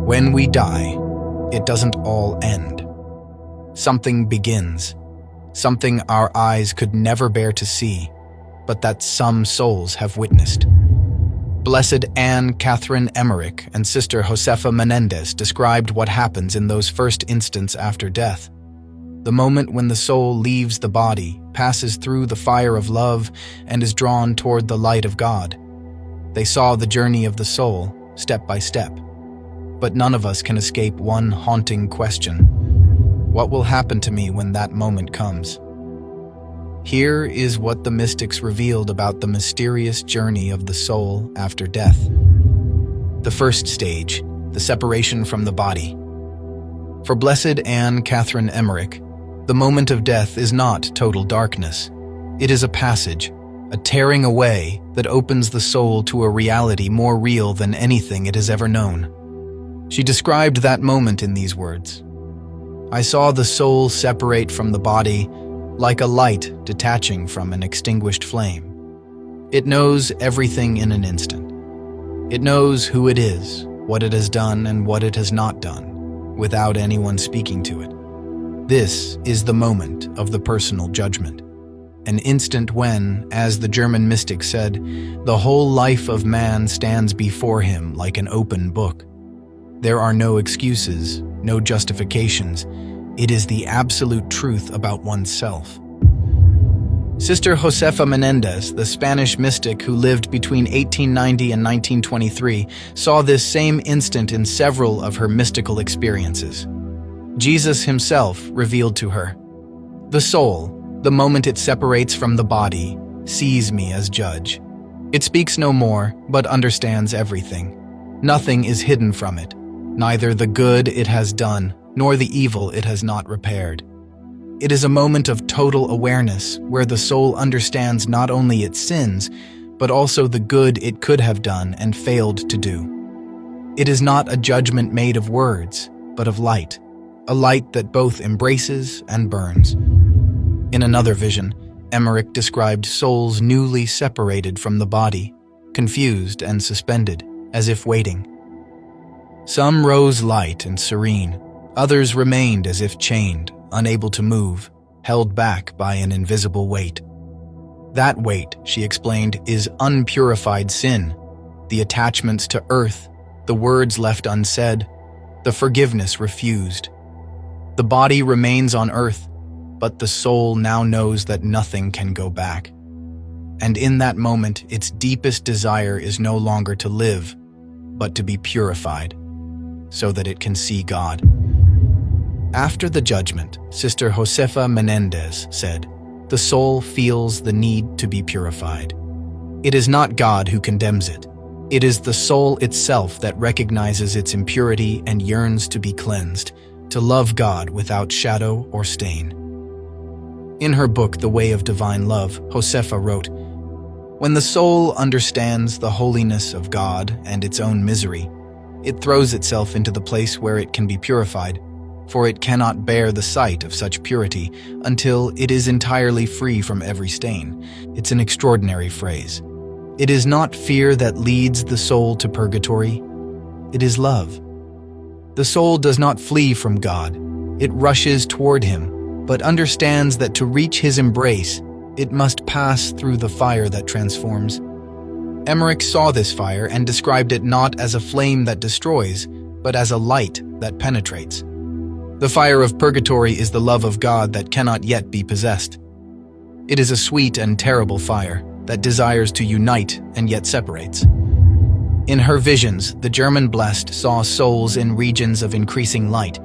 When we die, it doesn't all end. Something begins, something our eyes could never bear to see, but that some souls have witnessed. Blessed Anne Catherine Emmerich and Sister Josefa Menendez described what happens in those first instants after death. The moment when the soul leaves the body, passes through the fire of love, and is drawn toward the light of God. They saw the journey of the soul, step by step. But none of us can escape one haunting question. What will happen to me when that moment comes? Here is what the mystics revealed about the mysterious journey of the soul after death. The first stage, the separation from the body. For Blessed Anne Catherine Emmerich, the moment of death is not total darkness. It is a passage, a tearing away that opens the soul to a reality more real than anything it has ever known. She described that moment in these words: "I saw the soul separate from the body like a light detaching from an extinguished flame. It knows everything in an instant. It knows who it is, what it has done and what it has not done, without anyone speaking to it. This is the moment of the personal judgment, an instant when, as the German mystic said, the whole life of man stands before him like an open book. There are no excuses, no justifications. It is the absolute truth about oneself." Sister Josefa Menendez, the Spanish mystic who lived between 1890 and 1923, saw this same instant in several of her mystical experiences. Jesus himself revealed to her, "The soul, the moment it separates from the body, sees me as judge. It speaks no more, but understands everything. Nothing is hidden from it, neither the good it has done, nor the evil it has not repaired. It is a moment of total awareness where the soul understands not only its sins, but also the good it could have done and failed to do. It is not a judgment made of words, but of light, a light that both embraces and burns." In another vision, Emmerich described souls newly separated from the body, confused and suspended, as if waiting. Some rose light and serene, others remained as if chained, unable to move, held back by an invisible weight. That weight, she explained, is unpurified sin, the attachments to earth, the words left unsaid, the forgiveness refused. The body remains on earth, but the soul now knows that nothing can go back. And in that moment, its deepest desire is no longer to live, but to be purified, so that it can see God. After the judgment, Sister Josefa Menendez said, "The soul feels the need to be purified. It is not God who condemns it. It is the soul itself that recognizes its impurity and yearns to be cleansed, to love God without shadow or stain." In her book, The Way of Divine Love, Josefa wrote, "When the soul understands the holiness of God and its own misery, it throws itself into the place where it can be purified, for it cannot bear the sight of such purity until it is entirely free from every stain." It's an extraordinary phrase. It is not fear that leads the soul to purgatory. It is love. The soul does not flee from God. It rushes toward him, but understands that to reach his embrace, it must pass through the fire that transforms. Emmerich saw this fire and described it not as a flame that destroys, but as a light that penetrates. The fire of purgatory is the love of God that cannot yet be possessed. It is a sweet and terrible fire that desires to unite and yet separates. In her visions, the German blessed saw souls in regions of increasing light,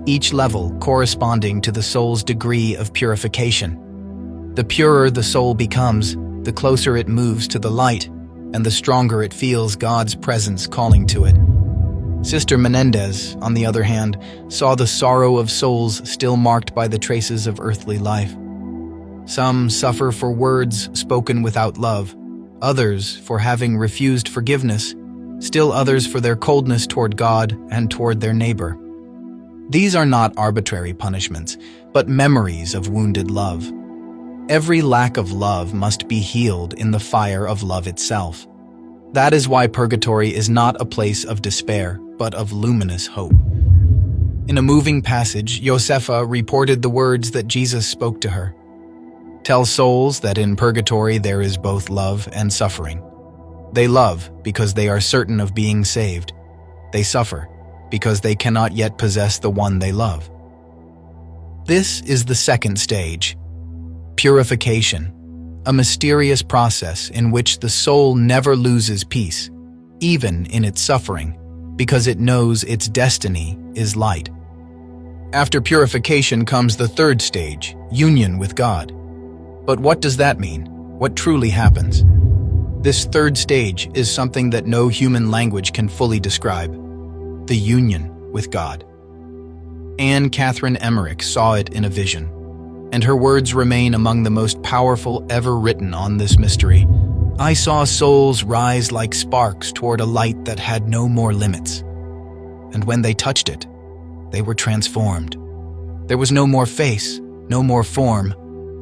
each level corresponding to the soul's degree of purification. The purer the soul becomes, the closer it moves to the light, and the stronger it feels God's presence calling to it. Sister Menendez, on the other hand, saw the sorrow of souls still marked by the traces of earthly life. Some suffer for words spoken without love, others for having refused forgiveness, still others for their coldness toward God and toward their neighbor. These are not arbitrary punishments, but memories of wounded love. Every lack of love must be healed in the fire of love itself. That is why purgatory is not a place of despair but of luminous hope. In a moving passage, Josefa reported the words that Jesus spoke to her. Tell souls that in purgatory there is both love and suffering. They love because they are certain of being saved. They suffer because they cannot yet possess the one they love. This is the second stage, purification, a mysterious process in which the soul never loses peace, even in its suffering, because it knows its destiny is light. After purification comes the third stage, union with God. But what does that mean? What truly happens? This third stage is something that no human language can fully describe: the union with God. Anne Catherine Emmerich saw it in a vision, and her words remain among the most powerful ever written on this mystery. I saw souls rise like sparks toward a light that had no more limits. And when they touched it, they were transformed. There was no more face, no more form,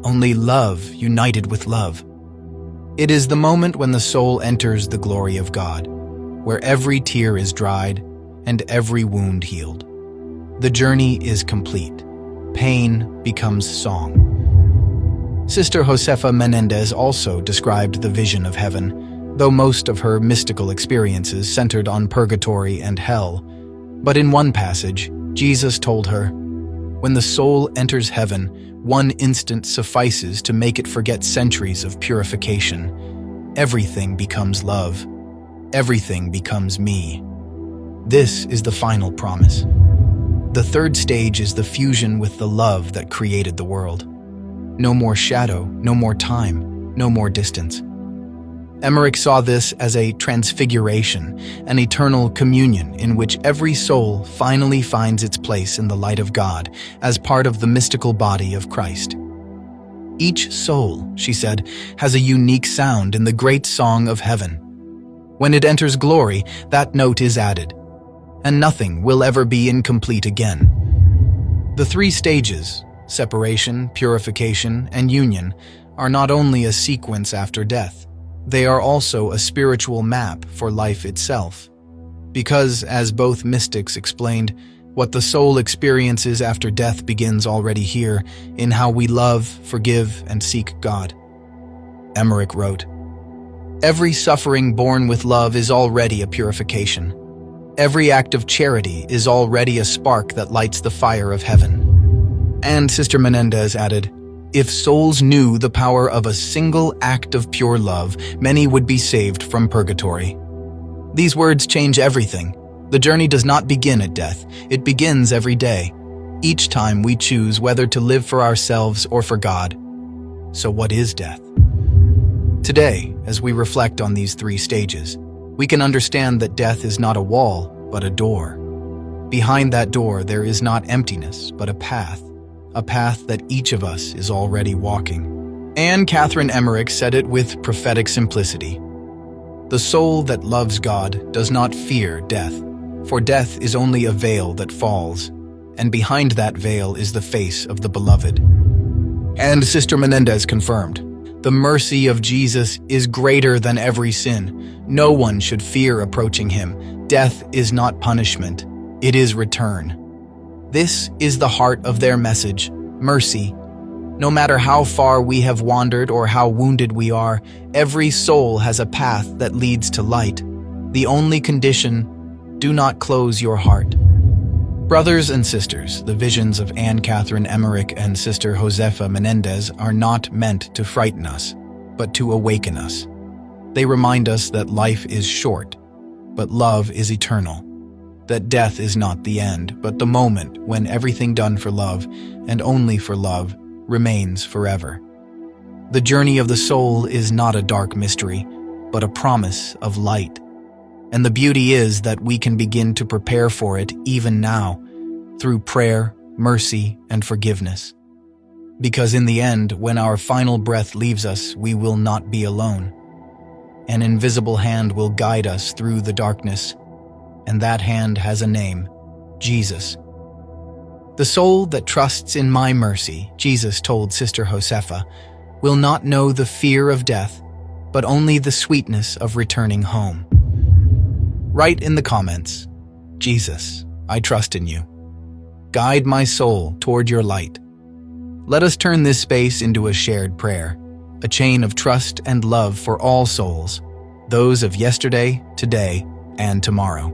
only love united with love. It is the moment when the soul enters the glory of God, where every tear is dried and every wound healed. The journey is complete. Pain becomes song. Sister Josefa Menendez also described the vision of heaven, though most of her mystical experiences centered on purgatory and hell. But in one passage, Jesus told her, "When the soul enters heaven, one instant suffices to make it forget centuries of purification. Everything becomes love. Everything becomes me." This is the final promise. The third stage is the fusion with the love that created the world. No more shadow, no more time, no more distance. Emmerich saw this as a transfiguration, an eternal communion in which every soul finally finds its place in the light of God as part of the mystical body of Christ. Each soul, she said, has a unique sound in the great song of heaven. When it enters glory, that note is added, and nothing will ever be incomplete again. The three stages, separation, purification, and union, are not only a sequence after death. They are also a spiritual map for life itself. Because, as both mystics explained, what the soul experiences after death begins already here, in how we love, forgive, and seek God. Emmerich wrote, "Every suffering born with love is already a purification. Every act of charity is already a spark that lights the fire of heaven." And Sister Menendez added, "If souls knew the power of a single act of pure love, many would be saved from purgatory." These words change everything. The journey does not begin at death. It begins every day, each time we choose whether to live for ourselves or for God. So what is death? Today, as we reflect on these three stages, we can understand that death is not a wall, but a door. Behind that door, there is not emptiness, but a path that each of us is already walking. Anne Catherine Emmerich said it with prophetic simplicity. The soul that loves God does not fear death, for death is only a veil that falls, and behind that veil is the face of the beloved. And Sister Menendez confirmed, the mercy of Jesus is greater than every sin. No one should fear approaching him. Death is not punishment, it is return. This is the heart of their message, mercy. No matter how far we have wandered or how wounded we are, every soul has a path that leads to light. The only condition, do not close your heart. Brothers and sisters, the visions of Anne Catherine Emmerich and Sister Josefa Menendez are not meant to frighten us, but to awaken us. They remind us that life is short, but love is eternal. That death is not the end, but the moment when everything done for love, and only for love, remains forever. The journey of the soul is not a dark mystery, but a promise of light. And the beauty is that we can begin to prepare for it even now, through prayer, mercy, and forgiveness. Because in the end, when our final breath leaves us, we will not be alone. An invisible hand will guide us through the darkness, and that hand has a name, Jesus. The soul that trusts in my mercy, Jesus told Sister Josefa, will not know the fear of death, but only the sweetness of returning home. Write in the comments, Jesus, I trust in you. Guide my soul toward your light. Let us turn this space into a shared prayer, a chain of trust and love for all souls, those of yesterday, today, and tomorrow.